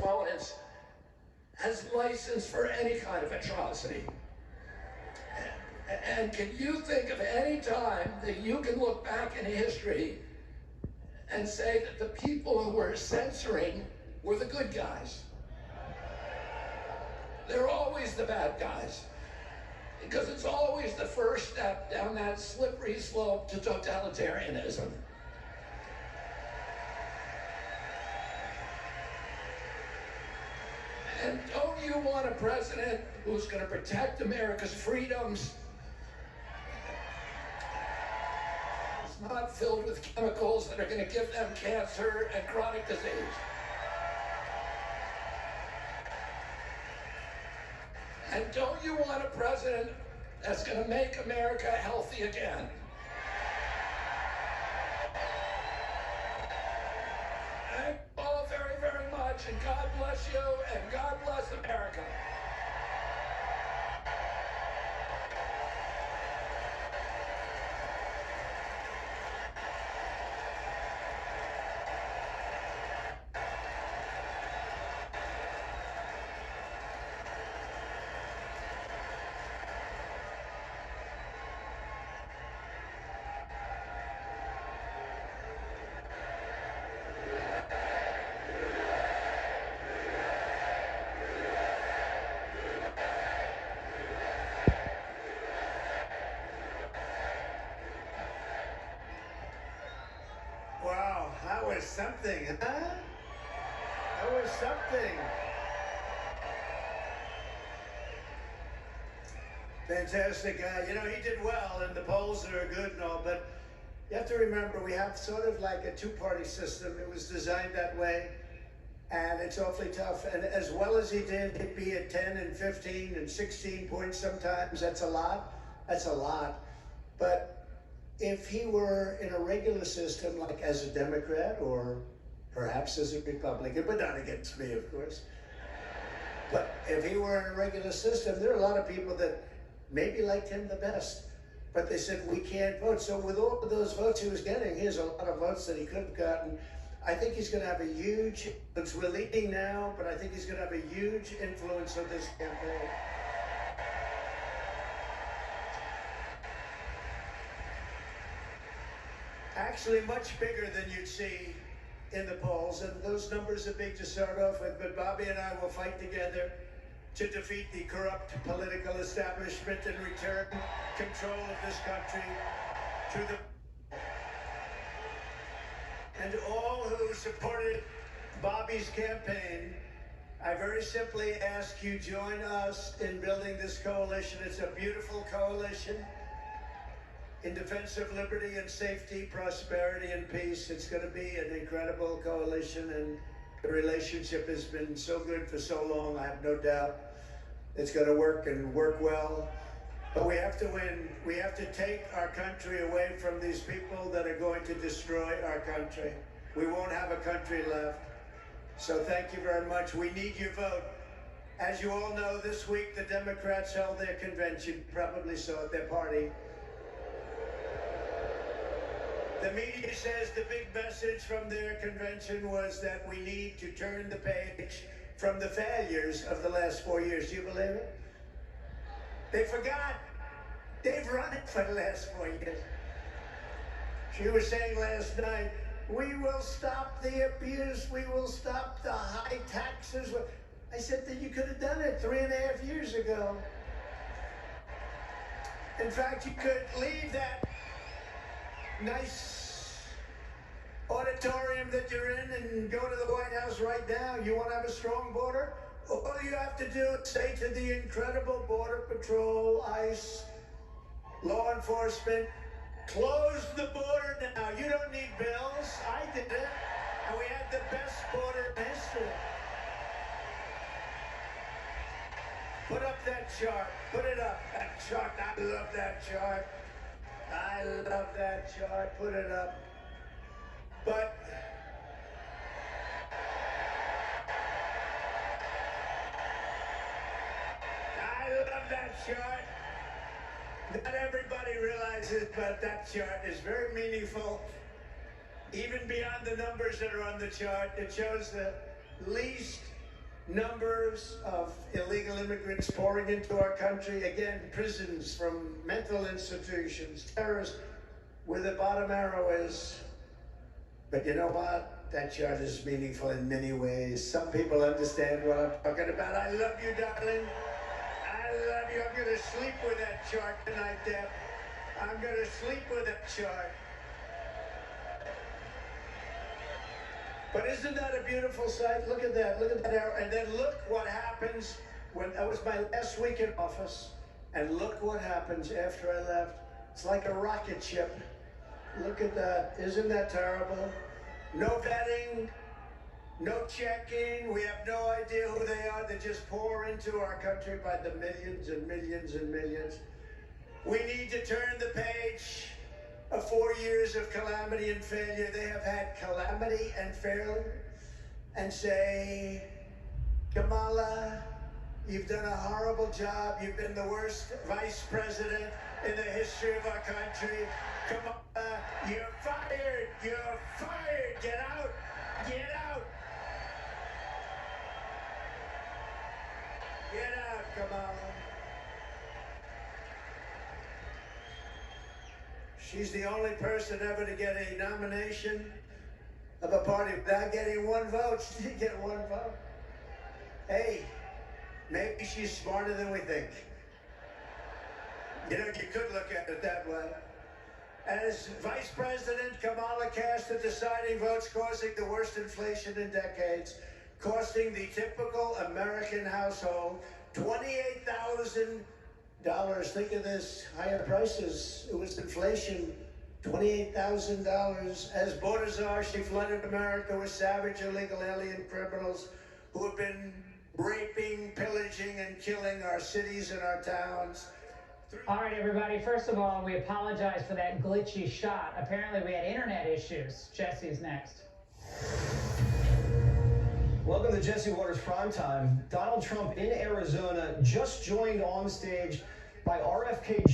opponents has license for any kind of atrocity. And can you think of any time that you can look back in history and say that the people who were censoring were the good guys? They're always the bad guys, because it's always the first step down that slippery slope to totalitarianism. And don't you want a president who's going to protect America's freedoms, who's not filled with chemicals that are going to give them cancer and chronic disease? And don't you want a president that's going to make America healthy again? Thank you all very, very much, and God bless you, and God bless America. Wow, that was something, huh? That was something. Fantastic guy. You know, he did well, and the polls are good and all, but you have to remember we have sort of like a two-party system. It was designed that way, and it's awfully tough. And as well as he did, he'd be at 10 and 15 and 16 points sometimes. That's a lot. That's a lot. But if he were in a regular system, like as a Democrat or perhaps as a Republican, but not against me, of course. But if he were in a regular system, there are a lot of people that maybe liked him the best, but they said, we can't vote. So with all of those votes he was getting, here's a lot of votes that he could have gotten. I think he's going to have a huge influence. We're leading now, but I think he's going to have a huge influence on this campaign. Actually, much bigger than you'd see in the polls, and those numbers are big to start off with, but Bobby and I will fight together to defeat the corrupt political establishment and return control of this country to the... And all who supported Bobby's campaign, I very simply ask you join us in building this coalition. It's a beautiful coalition in defense of liberty and safety, prosperity and peace. It's going to be an incredible coalition, and the relationship has been so good for so long. I have no doubt it's going to work and work well. But we have to win. We have to take our country away from these people that are going to destroy our country. We won't have a country left. So thank you very much. We need your vote. As you all know, this week the Democrats held their convention, probably saw at their party. The media says the big message from their convention was that we need to turn the page from the failures of the last 4 years. Do you believe it? They forgot. They've run it for the last 4 years. She was saying last night, we will stop the abuse, we will stop the high taxes. I said that you could have done it 3.5 years ago. In fact, you could leave that nice auditorium that you're in and go to the White House right now. You want to have a strong border? All you have to do is say to the incredible Border Patrol, ICE, law enforcement, close the border now. You don't need bills. I did it. And we had the best border in history. Put up that chart. Put it up. That chart. I love that chart. I love that chart. Put it up. But I love that chart. Not everybody realizes, but that chart is very meaningful. Even beyond the numbers that are on the chart, it shows the least numbers of illegal immigrants pouring into our country. Again, prisons from mental institutions, terrorists, where the bottom arrow is. But you know what? That chart is meaningful in many ways. Some people understand what I'm talking about. I love you, darling. I love you. I'm going to sleep with that chart tonight, Deb. I'm going to sleep with that chart. But isn't that a beautiful sight? Look at that. Look at that arrow. And then look what happens when that was my last week in office. And look what happens after I left. It's like a rocket ship. Look at that. Isn't that terrible? No vetting, no checking. We have no idea who they are. They just pour into our country by the millions and millions and millions. We need to turn the page of 4 years of calamity and failure. They have had calamity and failure, and say, Kamala, you've done a horrible job. You've been the worst vice president in the history of our country. Kamala, you're fired. You're fired. Get out. Get out. Get out, Kamala. She's the only person ever to get a nomination of a party without getting one vote. She didn't get one vote. Hey, maybe she's smarter than we think. You know, you could look at it that way. As Vice President, Kamala cast the deciding votes, causing the worst inflation in decades, costing the typical American household $28,000. Think of this, higher prices. It was inflation, $28,000. As border czar, she flooded America with savage illegal alien criminals who have been raping, pillaging, and killing our cities and our towns. All right, everybody. First of all, we apologize for that glitchy shot. Apparently, we had internet issues. Jesse's next. Welcome to Jesse Waters Primetime. Donald Trump in Arizona just joined on stage by RFK